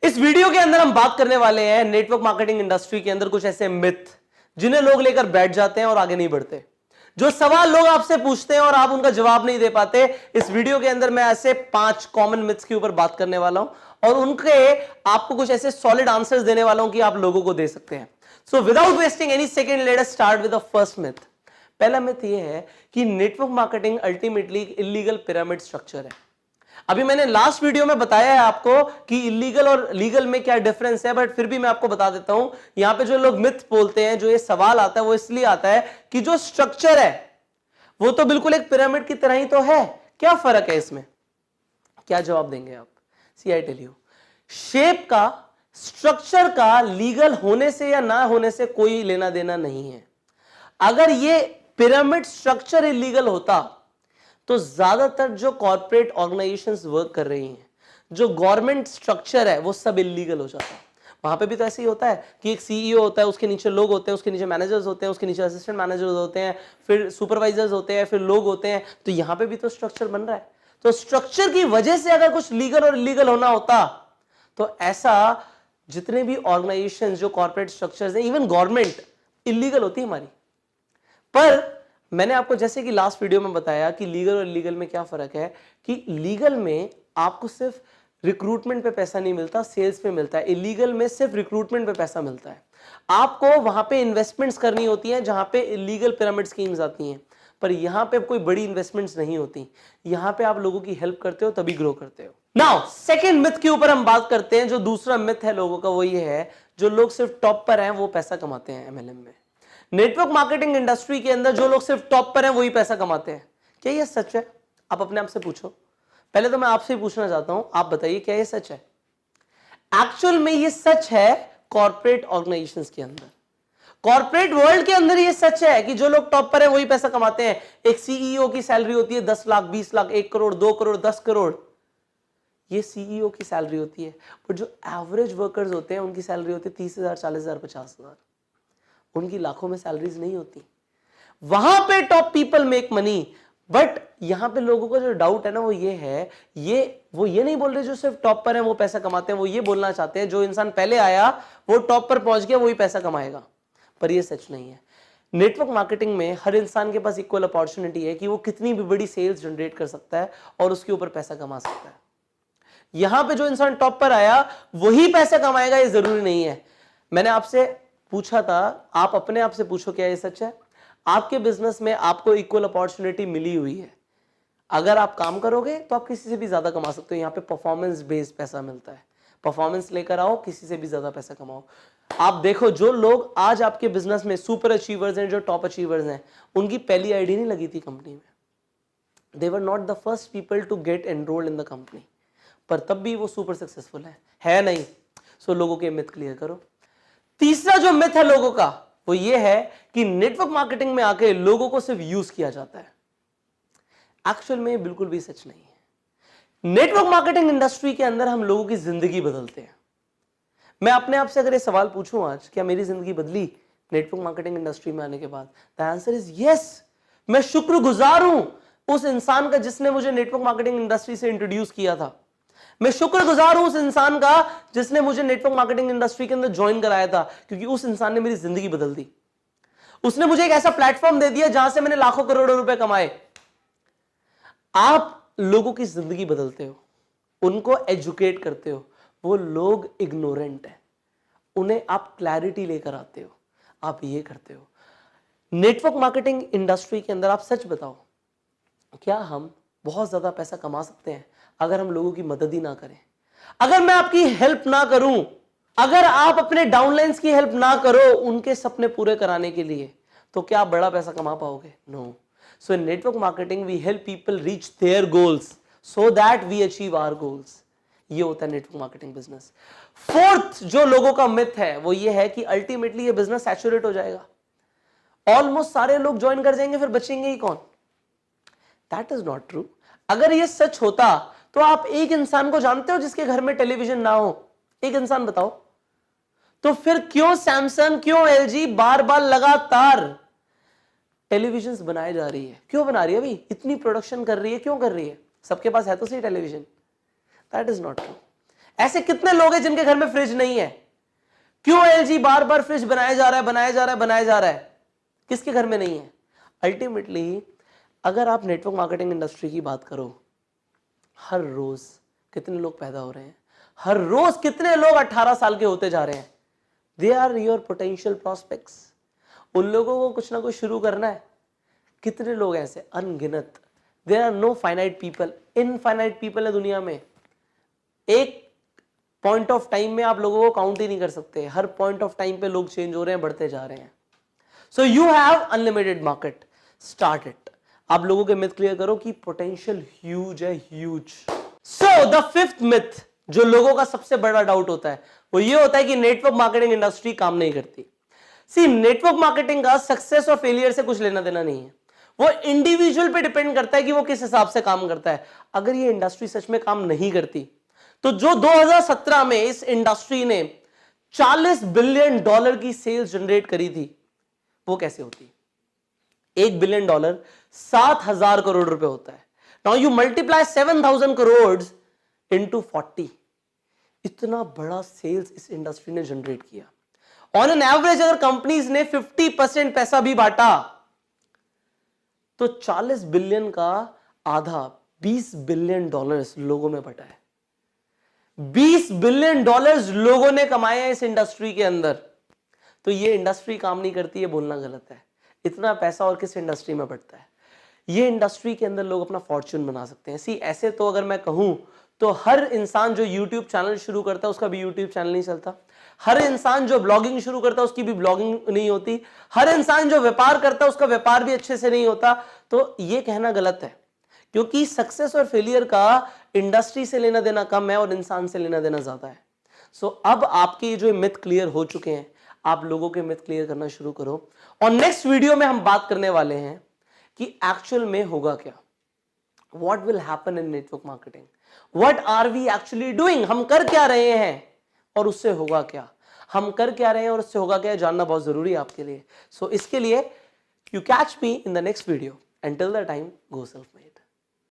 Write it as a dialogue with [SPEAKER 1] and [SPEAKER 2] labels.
[SPEAKER 1] इस वीडियो के अंदर हम बात करने वाले हैं नेटवर्क मार्केटिंग इंडस्ट्री के अंदर कुछ ऐसे मिथ जिन्हें लोग लेकर बैठ जाते हैं और आगे नहीं बढ़ते। जो सवाल लोग आपसे पूछते हैं और आप उनका जवाब नहीं दे पाते। इस वीडियो के अंदर मैं ऐसे 5 कॉमन मिथ्स के ऊपर बात करने वाला हूं और उनके आपको कुछ ऐसे सॉलिड आंसर्स देने वाला हूं कि आप लोगों को दे सकते हैं। So without wasting any second, let us start with the first myth. पहला मिथ यह है कि network marketing ultimately illegal pyramid structure है। अभी मैंने लास्ट वीडियो में बताया है आपको कि इलीगल और लीगल में क्या डिफरेंस है, बट फिर भी मैं आपको बता देता हूं। यहां पे जो लोग मिथ बोलते हैं, जो ये सवाल आता है, वो इसलिए आता है कि जो स्ट्रक्चर है वो तो बिल्कुल एक पिरामिड की तरह ही तो है, क्या फर्क है इसमें? क्या जवाब देंगे आप? सी आई टेल यू, शेप का, स्ट्रक्चर का लीगल होने से या ना होने से कोई लेना देना नहीं है। अगर ये पिरामिड स्ट्रक्चर इलीगल होता तो ज्यादातर जो कॉर्पोरेट ऑर्गेनाइजेशंस वर्क कर रही हैं, जो गवर्नमेंट स्ट्रक्चर है, वो सब इलीगल हो जाता है। वहां पे भी तो ऐसे ही होता है कि एक सीईओ होता है, उसके नीचे लोग होते हैं, उसके नीचे मैनेजर्स होते हैं, उसके नीचे असिस्टेंट मैनेजर्स होते हैं, फिर सुपरवाइजर्स होते हैं, फिर लोग होते हैं। तो यहां पे भी तो स्ट्रक्चर बन रहा है। तो स्ट्रक्चर की वजह से अगर कुछ लीगल और इलीगल होना होता तो ऐसा जितने भी ऑर्गेनाइजेशन, जो कॉर्पोरेट स्ट्रक्चर्स हैं, इवन गवर्नमेंट इलीगल होती है हमारी। पर मैंने आपको जैसे कि लास्ट वीडियो में बताया कि लीगल और इलीगल में क्या फर्क है, कि लीगल में आपको सिर्फ रिक्रूटमेंट पे पैसा नहीं मिलता, सेल्स पे मिलता है। इलीगल में सिर्फ रिक्रूटमेंट पे पैसा मिलता है। आपको वहां पे इन्वेस्टमेंट्स करनी होती हैं जहां पे इलीगल पिरामिड स्कीम्स आती हैं, पर यहां पे कोई बड़ी इन्वेस्टमेंट्स नहीं होती। यहां पे आप लोगों की हेल्प करते हो तभी ग्रो करते हो। नाउ सेकेंड मिथ के ऊपर हम बात करते हैं। जो दूसरा मिथ है लोगों का, वो ये है जो लोग सिर्फ टॉप पर हैं वो पैसा कमाते हैं एमएलएम में। नेटवर्क मार्केटिंग इंडस्ट्री के अंदर जो लोग सिर्फ टॉप पर हैं वही पैसा कमाते हैं। क्या यह सच है? आप अपने आप से पूछो। पहले तो मैं आपसे ही पूछना चाहता हूं, आप बताइए क्या यह सच है? एक्चुअल में यह सच है कॉर्पोरेट ऑर्गेनाइजेशंस के अंदर, कॉर्पोरेट वर्ल्ड के अंदर यह सच है कि जो लोग टॉप पर हैं वही पैसा कमाते हैं। एक सीईओ की सैलरी होती है 10 लाख, 20 लाख, 1 करोड़, 2 करोड़, 10 करोड़। ये सीईओ की सैलरी होती है। पर जो एवरेज वर्कर्स होते हैं उनकी सैलरी होती है 30,000, 40,000, 50,000। उनकी लाखों में सैलरीज नहीं होती। वहां पे top people make money. But यहां पे लोगों का जो डाउट है ना, वो ये है, वो ये नहीं बोल रहे जो सिर्फ टॉप पर है वो पैसा कमाते हैं। वो ये बोलना चाहते हैं जो इंसान पहले आया वो टॉप पर पहुंच गया वही पैसा कमाएगा। पर ये सच नहीं है। नेटवर्क मार्केटिंग में हर इंसान के पास इक्वल अपॉर्चुनिटी है कि वो कितनी भी बड़ी सेल्स जनरेट कर सकता है और उसके ऊपर पैसा कमा सकता है। यहां पे जो इंसान टॉप पर आया वही पैसा कमाएगा, ये जरूरी नहीं है। मैंने आपसे पूछा था, आप अपने आप से पूछो क्या ये सच है? आपके बिजनेस में आपको इक्वल अपॉर्चुनिटी मिली हुई है। अगर आप काम करोगे तो आप किसी से भी ज्यादा कमा सकते हो। यहां पे परफॉर्मेंस बेस्ड पैसा मिलता है। परफॉर्मेंस लेकर आओ, किसी से भी ज्यादा पैसा कमाओ। आप देखो जो लोग आज आपके बिजनेस में सुपर अचीवर्स हैं, जो टॉप अचीवर्स हैं, उनकी पहली आईडी नहीं लगी थी कंपनी में। They were not the first people to get enrolled in the company, पर तब भी वो सुपर सक्सेसफुल है नहीं? सो लोगों के मिथ क्लियर करो। तीसरा जो मिथ है लोगों का, वो ये है कि नेटवर्क मार्केटिंग में आके लोगों को सिर्फ यूज किया जाता है। एक्चुअल में बिल्कुल भी सच नहीं है। नेटवर्क मार्केटिंग इंडस्ट्री के अंदर हम लोगों की जिंदगी बदलते हैं। मैं अपने आप से अगर ये सवाल पूछूं आज, क्या मेरी जिंदगी बदली नेटवर्क मार्केटिंग इंडस्ट्री में आने के बाद? The answer is yes. मैं शुक्रगुजार हूं उस इंसान का जिसने मुझे नेटवर्क मार्केटिंग इंडस्ट्री से इंट्रोड्यूस किया था। मैं शुक्रगुजार हूं उस इंसान का जिसने मुझे नेटवर्क मार्केटिंग इंडस्ट्री के अंदर ज्वाइन कराया था, क्योंकि उस इंसान ने मेरी जिंदगी बदल दी। उसने मुझे एक ऐसा प्लेटफॉर्म दे दिया जहां से मैंने लाखों करोड़ों रुपए कमाए। आप लोगों की जिंदगी बदलते हो, उनको एजुकेट करते हो। वो लोग इग्नोरेंट है, उन्हें आप क्लैरिटी लेकर आते हो। आप ये करते हो। नेटवर्क मार्केटिंग इंडस्ट्री के अंदर आप सच बताओ, क्या हम बहुत ज्यादा पैसा कमा सकते हैं अगर हम लोगों की मदद ही ना करें? अगर मैं आपकी हेल्प ना करूं, अगर आप अपने डाउनलाइंस की हेल्प ना करो उनके सपने पूरे कराने के लिए, तो क्या आप बड़ा पैसा कमा पाओगे? No. So in network marketing we help people reach their goals so that we achieve our goals. ये होता है नेटवर्क मार्केटिंग बिजनेस। फोर्थ जो लोगों का मिथ है वो ये है कि अल्टीमेटली ये बिजनेस सैचुरेट हो जाएगा, ऑलमोस्ट सारे लोग ज्वाइन कर जाएंगे, फिर बचेंगे ही कौन? That is not true. अगर ये सच होता तो आप एक इंसान को जानते हो जिसके घर में टेलीविजन ना हो? एक इंसान बताओ। तो फिर क्यों सैमसंग, क्यों एलजी बार बार लगातार टेलीविजन बनाए जा रही है? क्यों बना रही है भाई? इतनी प्रोडक्शन कर रही है, क्यों कर रही है? सबके पास है तो सही television. That is not true. ऐसे कितने लोग हैं जिनके घर में फ्रिज नहीं है? क्यों एलजी बार बार फ्रिज बनाया जा रहा है, बनाया जा रहा है, बनाया जा रहा है? किसके घर में नहीं है? अल्टीमेटली अगर आप नेटवर्क मार्केटिंग इंडस्ट्री की बात करो, हर रोज कितने लोग पैदा हो रहे हैं, हर रोज कितने लोग 18 साल के होते जा रहे हैं। They are your potential prospects. उन लोगों को कुछ ना कुछ शुरू करना है। कितने लोग ऐसे? अनगिनत। There are no finite people, infinite people है दुनिया में। एक पॉइंट ऑफ टाइम में आप लोगों को काउंट ही नहीं कर सकते। हर पॉइंट ऑफ टाइम पे लोग चेंज हो रहे हैं, बढ़ते जा रहे हैं। So you have unlimited market, start it. आप लोगों के मिथ क्लियर करो कि पोटेंशियल ह्यूज है, huge. So the fifth myth जो लोगों का सबसे बड़ा डाउट होता है वो ये होता है कि नेटवर्क मार्केटिंग इंडस्ट्री काम नहीं करती। सी, नेटवर्क मार्केटिंग का सक्सेस और फेलियर से कुछ लेना देना नहीं है। वो इंडिविजुअल पे डिपेंड करता है कि वो किस हिसाब से काम करता है। अगर ये इंडस्ट्री सच में काम नहीं करती तो जो 2017 में इस इंडस्ट्री ने $40 बिलियन की सेल्स जनरेट करी थी वो कैसे होती? $1 बिलियन 7,000 करोड़ रुपए होता है। Now you multiply 7,000 crore into 40। इतना बड़ा सेल्स इस इंडस्ट्री ने जनरेट किया। ऑन एन एवरेज अगर कंपनीज ने 50% पैसा भी बांटा तो 40 बिलियन का आधा $20 बिलियन लोगों में बटा है। $20 बिलियन लोगों ने कमाए हैं इस इंडस्ट्री के अंदर। तो ये इंडस्ट्री काम नहीं करती है बोलना गलत है। इतना पैसा और किस इंडस्ट्री में बढ़ता है? ये इंडस्ट्री के अंदर लोग अपना फॉर्च्यून बना सकते हैं। सी, ऐसे तो अगर मैं कहूं तो हर इंसान जो YouTube चैनल शुरू करता है उसका भी YouTube चैनल नहीं चलता। हर इंसान जो ब्लॉगिंग शुरू करता है उसकी भी ब्लॉगिंग नहीं होती। हर इंसान जो व्यापार करता है उसका व्यापार भी अच्छे से नहीं होता। तो ये कहना गलत है, क्योंकि सक्सेस और फेलियर का इंडस्ट्री से लेना देना कम है और इंसान से लेना देना ज्यादा है। सो अब आपके जो मिथ क्लियर हो चुके हैं, आप लोगों के मिथ क्लियर करना शुरू करो। और नेक्स्ट वीडियो में हम बात करने वाले हैं कि एक्चुअल में होगा क्या। What will happen in network marketing, what are we actually doing. हम कर क्या रहे हैं और उससे होगा क्या। हम कर क्या रहे हैं और उससे होगा क्या, जानना बहुत जरूरी है आपके लिए। सो इसके लिए you catch me in the next video. Until the time, go self-made.